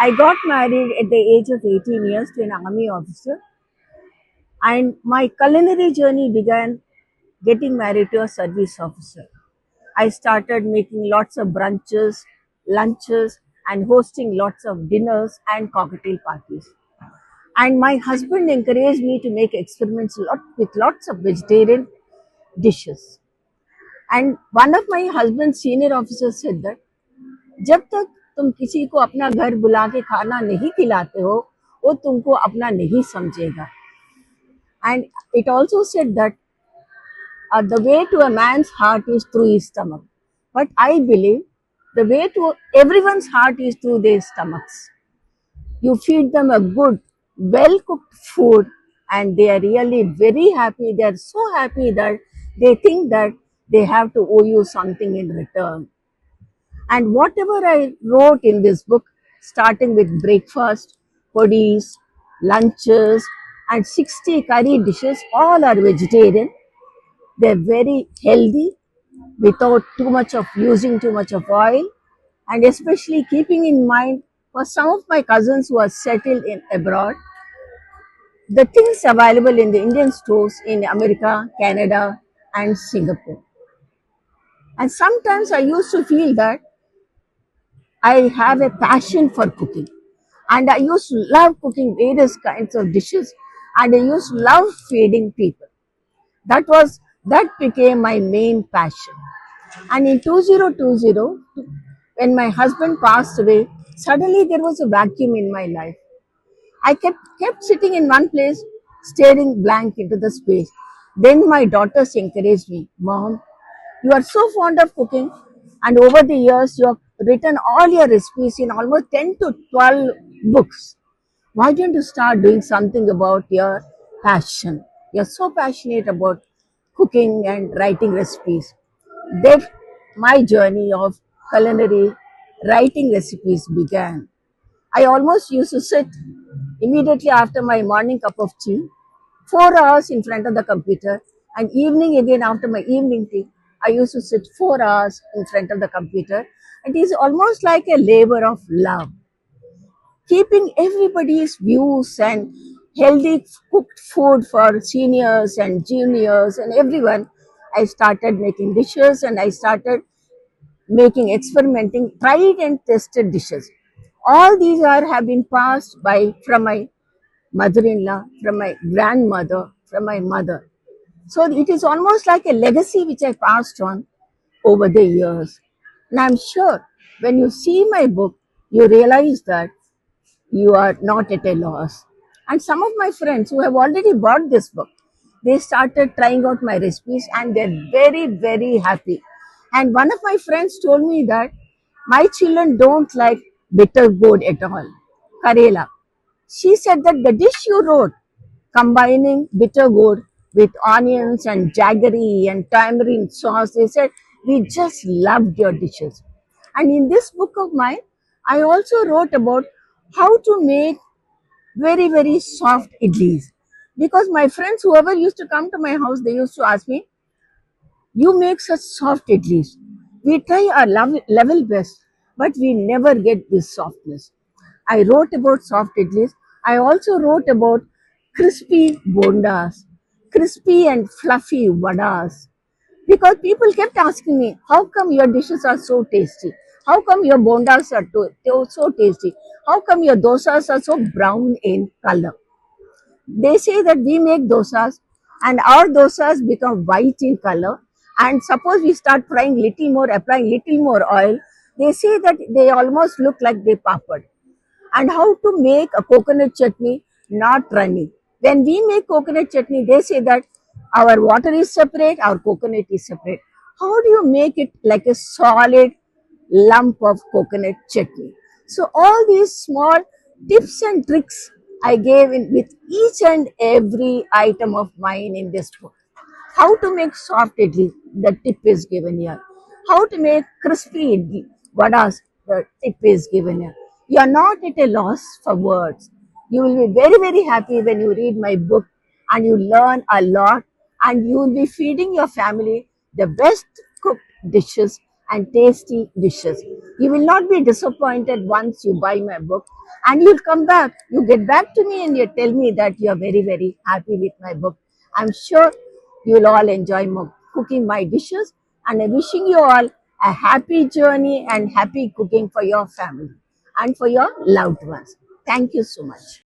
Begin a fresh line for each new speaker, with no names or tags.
I got married at the age of 18 years to an army officer, and my culinary journey began getting married to a service officer. I started making lots of brunches, lunches, and hosting lots of dinners and cocktail parties. And my husband encouraged me to make experiments with lots of vegetarian dishes. And one of my husband's senior officers said that जब तक तुम किसी को अपना घर बुला के खाना नहीं खिलाते हो, वो तुमको अपना नहीं समझेगा. And it also said that the way to a man's heart is through his stomach. But I believe the way to everyone's heart is through their stomachs. You feed them a good, well cooked food, and they are really very happy. They are so happy that they think that they have to owe you something in return. And whatever I wrote in this book, starting with breakfast, poddies, lunches, and 60 curry dishes, all are vegetarian. They're very healthy without too much of using too much of oil, and especially keeping in mind for some of my cousins who are settled in abroad, the things available in the Indian stores in America, Canada, and Singapore. And sometimes I used to feel that I have a passion for cooking. And I used to love cooking various kinds of dishes, and I used to love feeding people. That became my main passion. And in 2020, when my husband passed away, suddenly there was a vacuum in my life. I kept sitting in one place, staring blank into the space. Then my daughters encouraged me, Mom, you are so fond of cooking, and over the years, you have written all your recipes in almost 10 to 12 books. Why don't you start doing something about your passion? You're so passionate about cooking and writing recipes. Then my journey of culinary writing recipes began. I almost used to sit immediately after my morning cup of tea, 4 hours in front of the computer, and evening again after my evening tea, I used to sit 4 hours in front of the computer. It is almost like a labor of love, keeping everybody's views and healthy cooked food for seniors and juniors and everyone. I started making dishes, and I started making experimenting tried and tested dishes. All these are have been passed by from my mother-in-law, from my grandmother, from my mother. So it is almost like a legacy which I passed on over the years. And I'm sure when you see my book, you realize that you are not at a loss. And some of my friends who have already bought this book, they started trying out my recipes, and they're very, very happy. And one of my friends told me that my children don't like bitter gourd at all, Karela. She said that the dish you wrote, combining bitter gourd with onions and jaggery and tamarind sauce, they said, we just loved your dishes. And in this book of mine, I also wrote about how to make very, very soft idlis. Because my friends, whoever used to come to my house, they used to ask me, you make such soft idlis. We try our level best, but we never get this softness. I wrote about soft idlis. I also wrote about crispy bondas, crispy and fluffy vadas. Because people kept asking me, how come your dishes are so tasty? How come your bondas are so tasty? How come your dosas are so brown in color? They say that we make dosas, and our dosas become white in color. And suppose we start frying little more, applying little more oil, they say that they almost look like they papad. And how to make a coconut chutney not runny. When we make coconut chutney, they say that our water is separate, our coconut is separate. How do you make it like a solid lump of coconut chutney? So all these small tips and tricks I gave in with each and every item of mine in this book. How to make soft idli, the tip is given here. How to make crispy idli, vadas, the tip is given here. You are not at a loss for words. You will be very, very happy when you read my book, and you learn a lot, and you will be feeding your family the best cooked dishes and tasty dishes. You will not be disappointed once you buy my book, and you'll come back. You get back to me and you tell me that you are very, very happy with my book. I'm sure you'll all enjoy cooking my dishes, and I'm wishing you all a happy journey and happy cooking for your family and for your loved ones. Thank you so much.